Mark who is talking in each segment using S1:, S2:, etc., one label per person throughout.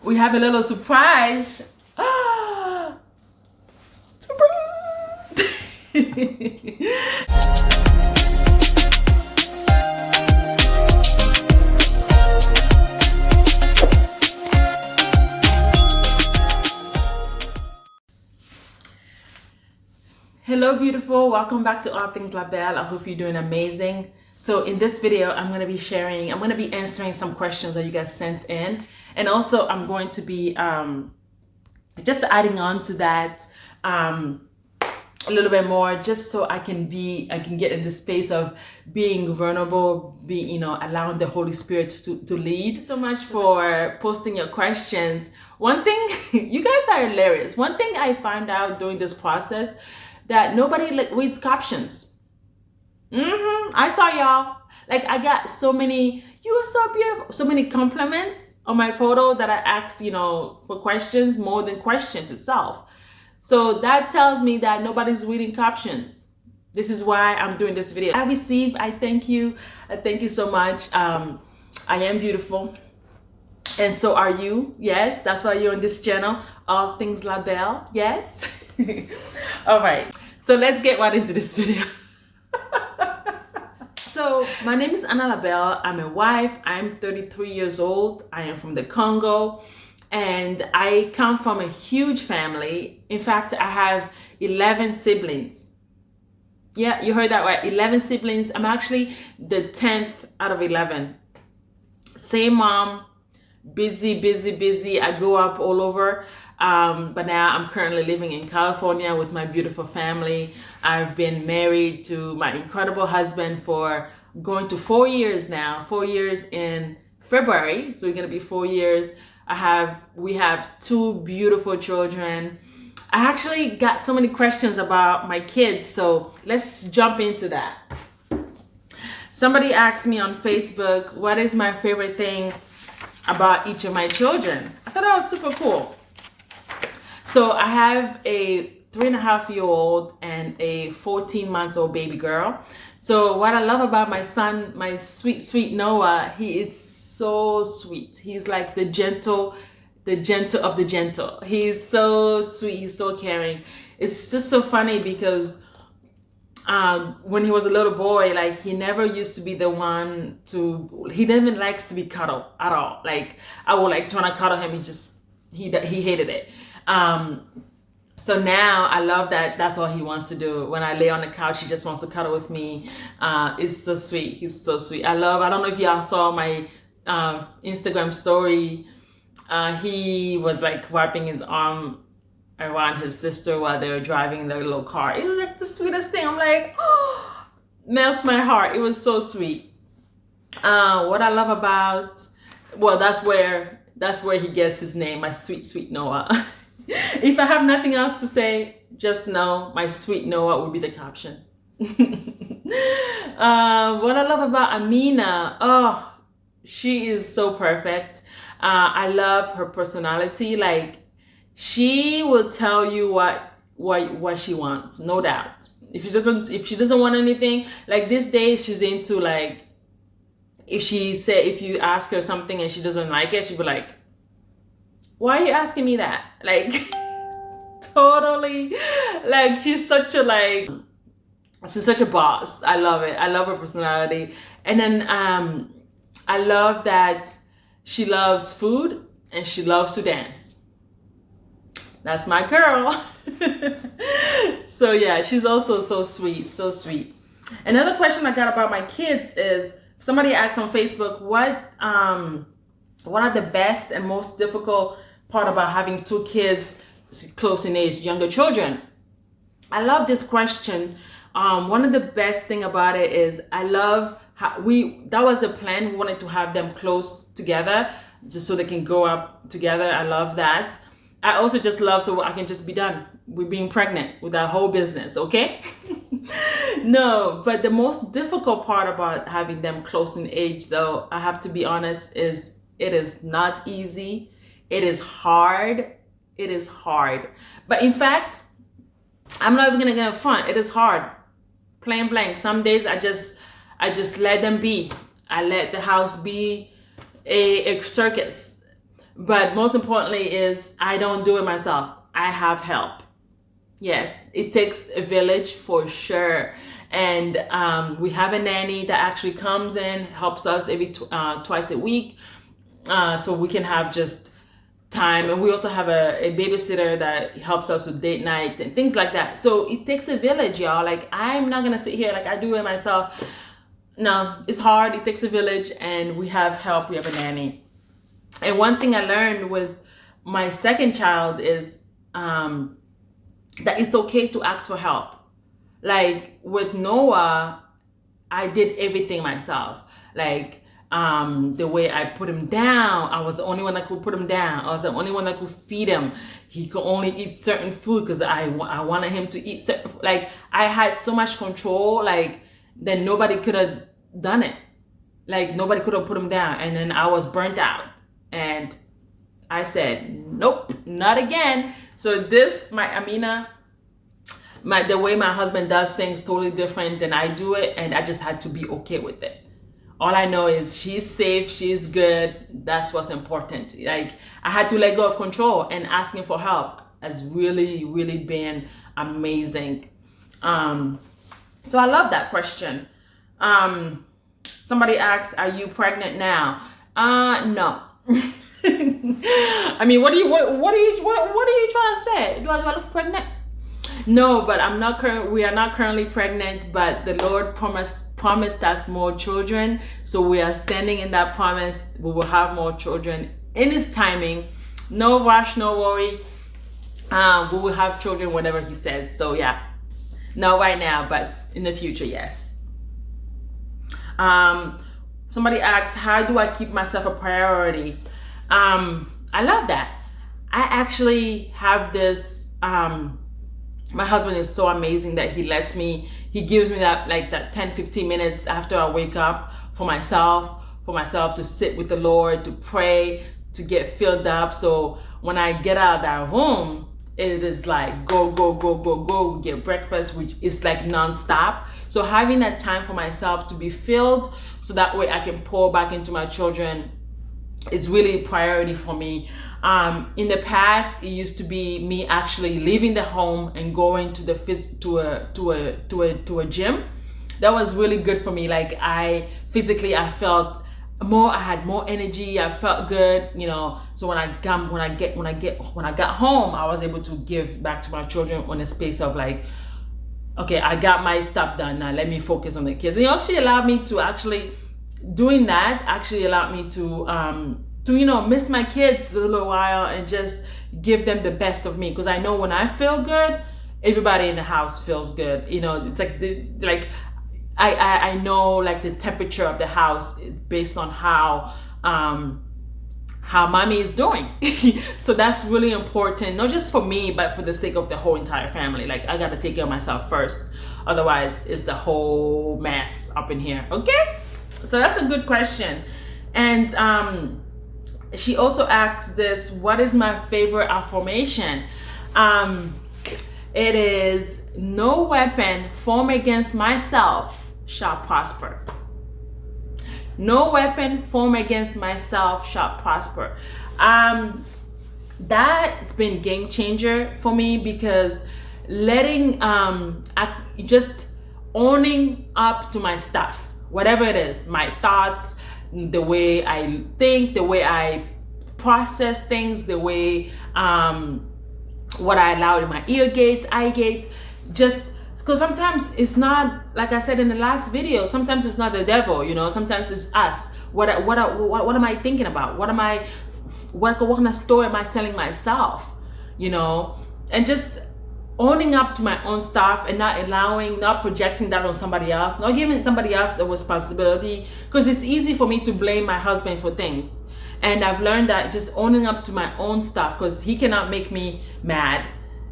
S1: we have a little surprise. Hello beautiful, welcome back to All Things Labelle. I hope you're doing amazing. So in this video, I'm going to be answering some questions that you guys sent in. And also I'm going to be just adding on to that a little bit more, just so I can get in the space of being vulnerable, allowing the Holy Spirit to lead. So much for posting your questions. One thing, you guys are hilarious. One thing I found out during this process, that nobody reads captions. I saw y'all. Like, I got so many, you are so beautiful, so many compliments on my photo that I asked, for questions more than questions itself. So that tells me that nobody's reading captions. This is why I'm doing this video. I thank you. I thank you so much. I am beautiful. And so are you. Yes, that's why you're on this channel, All Things Labelle. Yes. All right, so let's get right into this video. So my name is Anna Labelle. I'm a wife. I'm 33 years old. I am from the Congo, and I come from a huge family. In fact, I have 11 siblings. Yeah, you heard that right. 11 siblings. I'm actually the 10th out of 11. Same mom, busy. I grew up all over. But now I'm currently living in California with my beautiful family. I've been married to my incredible husband for going to 4 years now. 4 years in February, so we're gonna be 4 years. We have 2 beautiful children. I actually got so many questions about my kids, so let's jump into that. Somebody asked me on Facebook, what is my favorite thing about each of my children? I thought that was super cool. So I have a 3.5-year-old and a 14-month-old baby girl. So what I love about my son, my sweet Noah, he is so sweet. He's like the gentle of the gentle. He's so sweet. He's so caring. It's just so funny because when he was a little boy, like, he never used to be the one he never likes to be cuddled at all. Like, I would like trying to cuddle him. He hated it. So now I love that. That's all he wants to do. When I lay on the couch, he just wants to cuddle with me. It's so sweet. He's so sweet. I don't know if y'all saw my Instagram story. He was like wrapping his arm around his sister while they were driving their little car. It was like the sweetest thing. I'm like, oh, melts my heart. It was so sweet. What I love about, well, that's where he gets his name, my sweet Noah. If I have nothing else to say, just know my sweet Noah will be the caption. What I love about Amina, oh, she is so perfect. I love her personality. Like, she will tell you what she wants, no doubt. If she doesn't want anything, like this day, she's into, like, if you ask her something and she doesn't like it, she'll be like, why are you asking me that? Like, totally, like, she's such a boss. I love it. I love her personality. And then I love that she loves food and she loves to dance. That's my girl. So yeah, she's also so sweet. Another question I got about my kids is, somebody asked on Facebook, what are the best and most difficult part about having 2 kids close in age, younger children? I love this question. One of the best thing about it is I love how that was a plan. We wanted to have them close together just so they can grow up together. I love that. I also just love so I can just be done with being pregnant with that whole business, okay? No, but the most difficult part about having them close in age, though, I have to be honest, is it is not easy. It is hard. But in fact, I'm not even gonna get front. It is hard. Plain blank. Some days I just let them be. I let the house be a circus. But most importantly is I don't do it myself. I have help. Yes, it takes a village for sure. And we have a nanny that actually comes in, helps us every twice a week, so we can have just time. And we also have a babysitter that helps us with date night and things like that. So it takes a village, y'all. Like, I'm not gonna sit here like I do it myself. No, it's hard. It takes a village, and we have help. We have a nanny. And one thing I learned with my second child is that it's okay to ask for help. Like with Noah, I did everything myself. Like the way I put him down, I was the only one that could put him down. I was the only one that could feed him. He could only eat certain food because I wanted him to eat certain, like I had so much control, like that nobody could have done it. Like nobody could have put him down. And then I was burnt out. And I said, nope, not again. So this, my Amina, the way my husband does things totally different than I do it, and I just had to be okay with it. All I know is she's safe, she's good. That's what's important. Like I had to let go of control, and asking for help has really, really been amazing. So I love that question. Somebody asks, "Are you pregnant now?" No. I mean, what are you trying to say? Do I look pregnant? No, but I'm not we are not currently pregnant, but the Lord promised us more children. So we are standing in that promise. We will have more children in his timing. No rush, no worry. We will have children whenever he says. So yeah, not right now, but in the future, yes. Somebody asks, how do I keep myself a priority? I love that. I actually have this, my husband is so amazing that he gives me that 10-15 minutes after I wake up for myself to sit with the Lord, to pray, to get filled up. So when I get out of that room, it is like go, get breakfast, which is like nonstop. So having that time for myself to be filled, so that way I can pour back into my children, is really a priority for me. In the past, it used to be me actually leaving the home and going to a gym. That was really good for me. Like I felt more, I had more energy, I felt good, so when I got home, I was able to give back to my children on a space of like, okay, I got my stuff done, now let me focus on the kids. And it actually allowed me to doing that actually allowed me to miss my kids a little while and just give them the best of me, because I know when I feel good, everybody in the house feels good. It's like I know like the temperature of the house based on how mommy is doing. So that's really important, not just for me, but for the sake of the whole entire family. Like I gotta take care of myself first, otherwise it's the whole mess up in here. Okay, so that's a good question. And she also asks this, what is my favorite affirmation? It is, no weapon formed against myself shall prosper. No weapon formed against myself shall prosper. That's been game changer for me, because just owning up to my stuff, whatever it is, my thoughts, the way I think, the way I process things, the way what I allow in my ear gates, eye gates, just because sometimes it's not, like I said in the last video, sometimes it's not the devil, sometimes it's us. What am I thinking about? What kind of story am I telling myself? And just owning up to my own stuff and not projecting that on somebody else, not giving somebody else the responsibility, because it's easy for me to blame my husband for things. And I've learned that just owning up to my own stuff, because he cannot make me mad.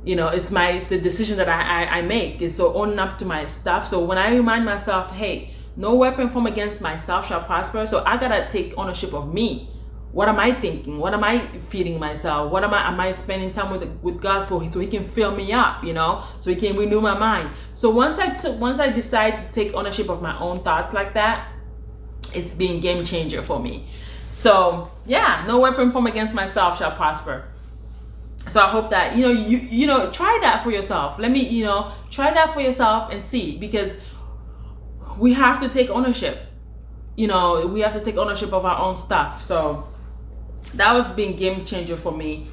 S1: It's the decision that I make. Is so owning up to my stuff. So when I remind myself, hey, no weapon formed against myself shall prosper. So I gotta take ownership of me. What am I thinking? What am I feeding myself? Am I spending time with God so he can fill me up, so he can renew my mind. So once I decide to take ownership of my own thoughts like that, it's been game changer for me. So yeah, no weapon formed against myself shall prosper. So I hope that you try that for yourself. Let me try that for yourself and see, because we have to take ownership. We have to take ownership of our own stuff. So that was being game changer for me.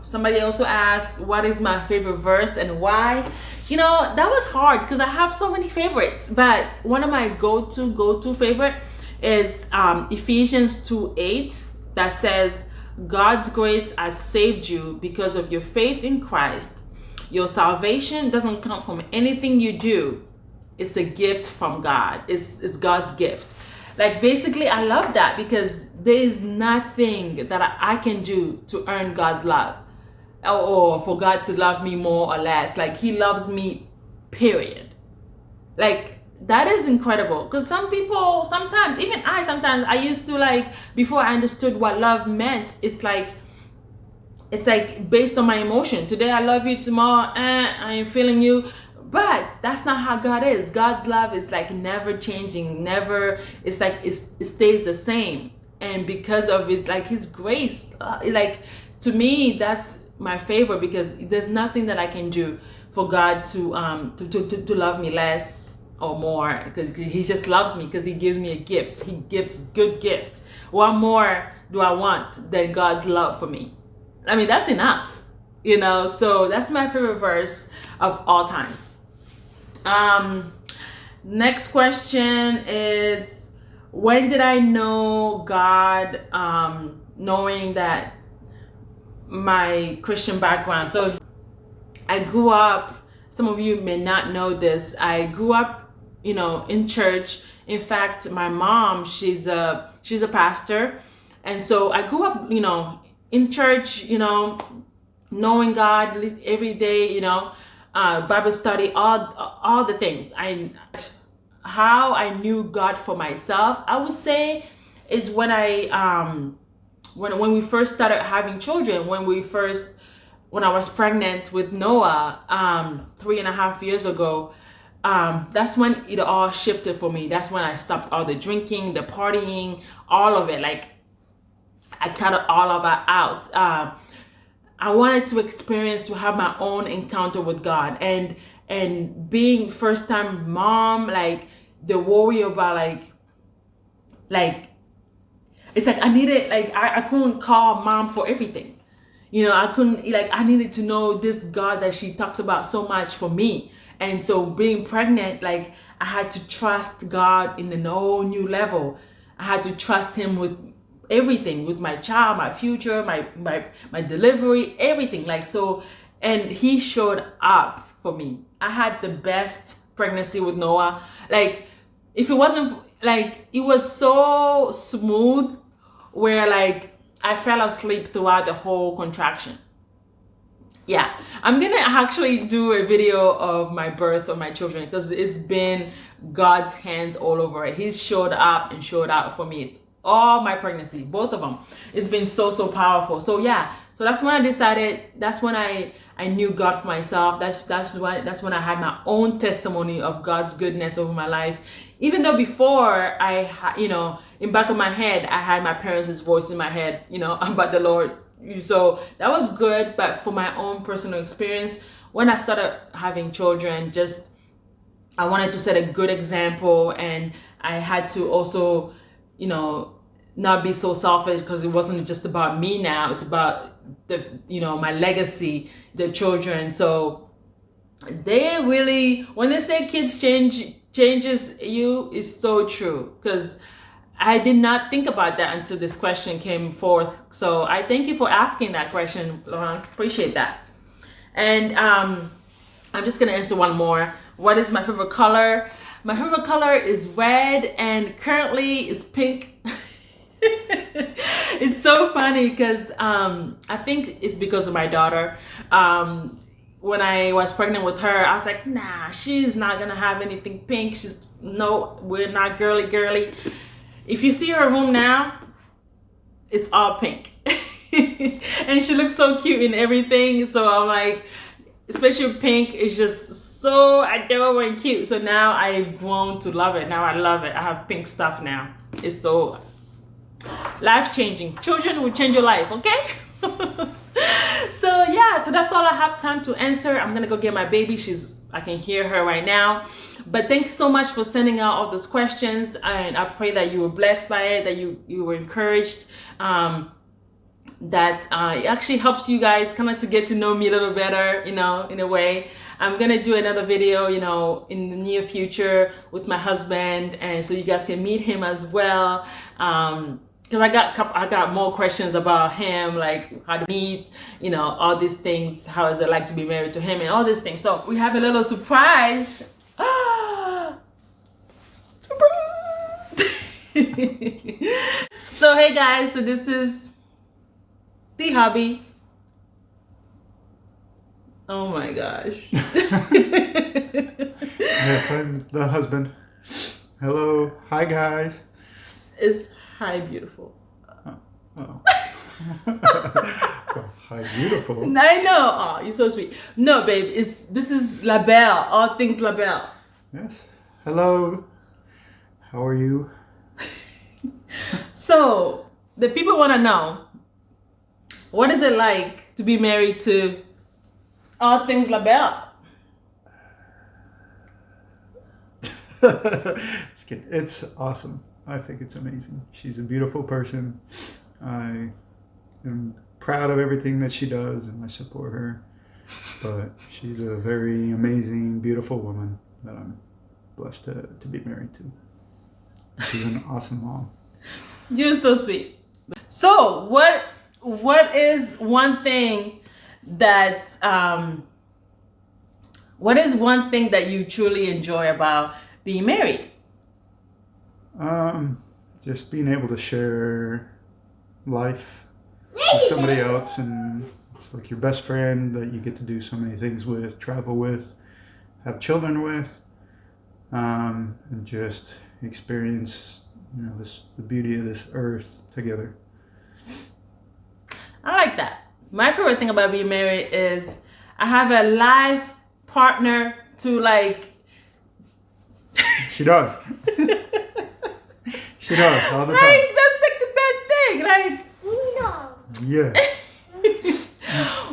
S1: Somebody also asked, what is my favorite verse and why? That was hard because I have so many favorites, but one of my go-to favorite is Ephesians 2:8, that says, God's grace has saved you because of your faith in Christ. Your salvation doesn't come from anything you do. It's a gift from God. It's God's gift. Like, basically, I love that because there is nothing that I can do to earn God's love, or for God to love me more or less. Like, he loves me, period. Like, that is incredible. Because some people, sometimes I used to, like, before I understood what love meant, it's like based on my emotion. Today I love you, tomorrow I ain't feeling you. But that's not how God is. God's love is like never changing, never. It's like it stays the same. And because of it, like his grace, like, to me, that's my favorite, because there's nothing that I can do for God to love me less or more, because he just loves me, because he gives me a gift. He gives good gifts. What more do I want than God's love for me? I mean, that's enough, So that's my favorite verse of all time. Next question is, when did I know God, knowing that my Christian background? So I grew up, some of you may not know this, I grew up, in church. In fact, my mom, she's a pastor. And so I grew up, in church, knowing God every day, Bible study, all the things. How I knew God for myself, I would say, is when when we first started having children. When I was pregnant with Noah, 3.5 years ago. That's when it all shifted for me. That's when I stopped all the drinking, the partying, all of it. Like, I cut all of that out. I wanted to have my own encounter with God, and being first time mom, like the worry about like it's like I needed, like I couldn't call mom for everything. I couldn't, like, I needed to know this God that she talks about so much for me. And so being pregnant, like, I had to trust God in a whole new level. I had to trust him with everything, with my child, my future, my delivery, everything. Like, so, and he showed up for me. I had the best pregnancy with Noah. Like, if it wasn't, like, it was so smooth, where like I fell asleep throughout the whole contraction. Yeah, I'm gonna actually do a video of my birth of my children, because it's been God's hands all over it. He's showed up and showed out for me all my pregnancy, both of them. It's been so powerful. So yeah, so that's when I decided, that's when I knew God for myself. That's when I had my own testimony of God's goodness over my life. Even though before in back of my head, I had my parents' voice in my head, about the Lord. So that was good. But for my own personal experience, when I started having children, I wanted to set a good example, and I had to also, not be so selfish, because it wasn't just about me now. It's about my legacy, the children. So they really, when they say kids changes you, is so true, because I did not think about that until this question came forth. So I thank you for asking that question, Laurence. Appreciate that. And I'm just gonna answer one more. What is my favorite color? My favorite color is red, and currently is pink. It's so funny because I think it's because of my daughter. When I was pregnant with her, I was like, nah, she's not gonna have anything pink. No, we're not girly. If you see her room now, it's all pink. And she looks so cute in everything. So I'm like, especially pink is just so adorable and cute. So now I've grown to love it. Now I love it. I have pink stuff now. It's so Life-changing. Children will change your life, okay? So yeah, so that's all I have time to answer. I'm gonna go get my baby. I can hear her right now. But thanks so much for sending out all those questions, and I pray that you were blessed by it, that you were encouraged, that it actually helps you guys kind of to get to know me a little better, in a way. I'm gonna do another video, in the near future with my husband, and so you guys can meet him as well. Because I got more questions about him, like how to meet, all these things. How is it like to be married to him, and all these things. So we have a little surprise. So hey guys, so this is the hubby. Oh my gosh.
S2: Yes, I'm the husband. Hello. Hi, guys.
S1: It's hi, beautiful.
S2: Oh. Well, hi, beautiful.
S1: I know. Oh, you're so sweet. No, babe. This is Labelle. All Things Labelle.
S2: Yes. Hello. How are you?
S1: So the people want to know, what is it like to be married to All Things Labelle?
S2: Just kidding. It's awesome. I think it's amazing. She's a beautiful person. I am proud of everything that she does, and I support her. But she's a very amazing, beautiful woman that I'm blessed to be married to. She's an awesome mom.
S1: You're so sweet. So what is one thing that you truly enjoy about being married?
S2: Just being able to share life with somebody else, and it's like your best friend that you get to do so many things with, travel with, have children with, and just experience, the beauty of this earth together.
S1: I like that. My favorite thing about being married is I have a life partner to like.
S2: She does. She does all the time.
S1: Like, that's like the best thing. Like,
S3: No.
S2: Yeah.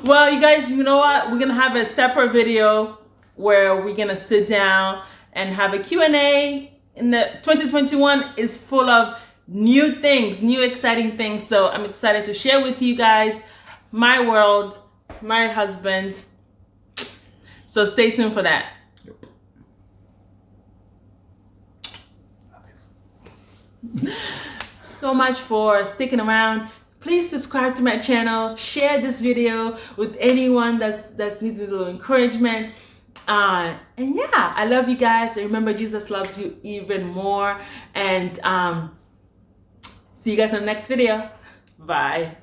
S1: well, you guys, you know what? We're gonna have a separate video where we're gonna sit down and have a Q&A. In the 2021 is full of new things, new exciting things. So I'm excited to share with you guys my world, my husband. So stay tuned for that. So much for sticking around. Please subscribe to my channel, share this video with anyone that needs a little encouragement. And yeah, I love you guys. And remember, Jesus loves you even more. And see you guys in the next video. Bye.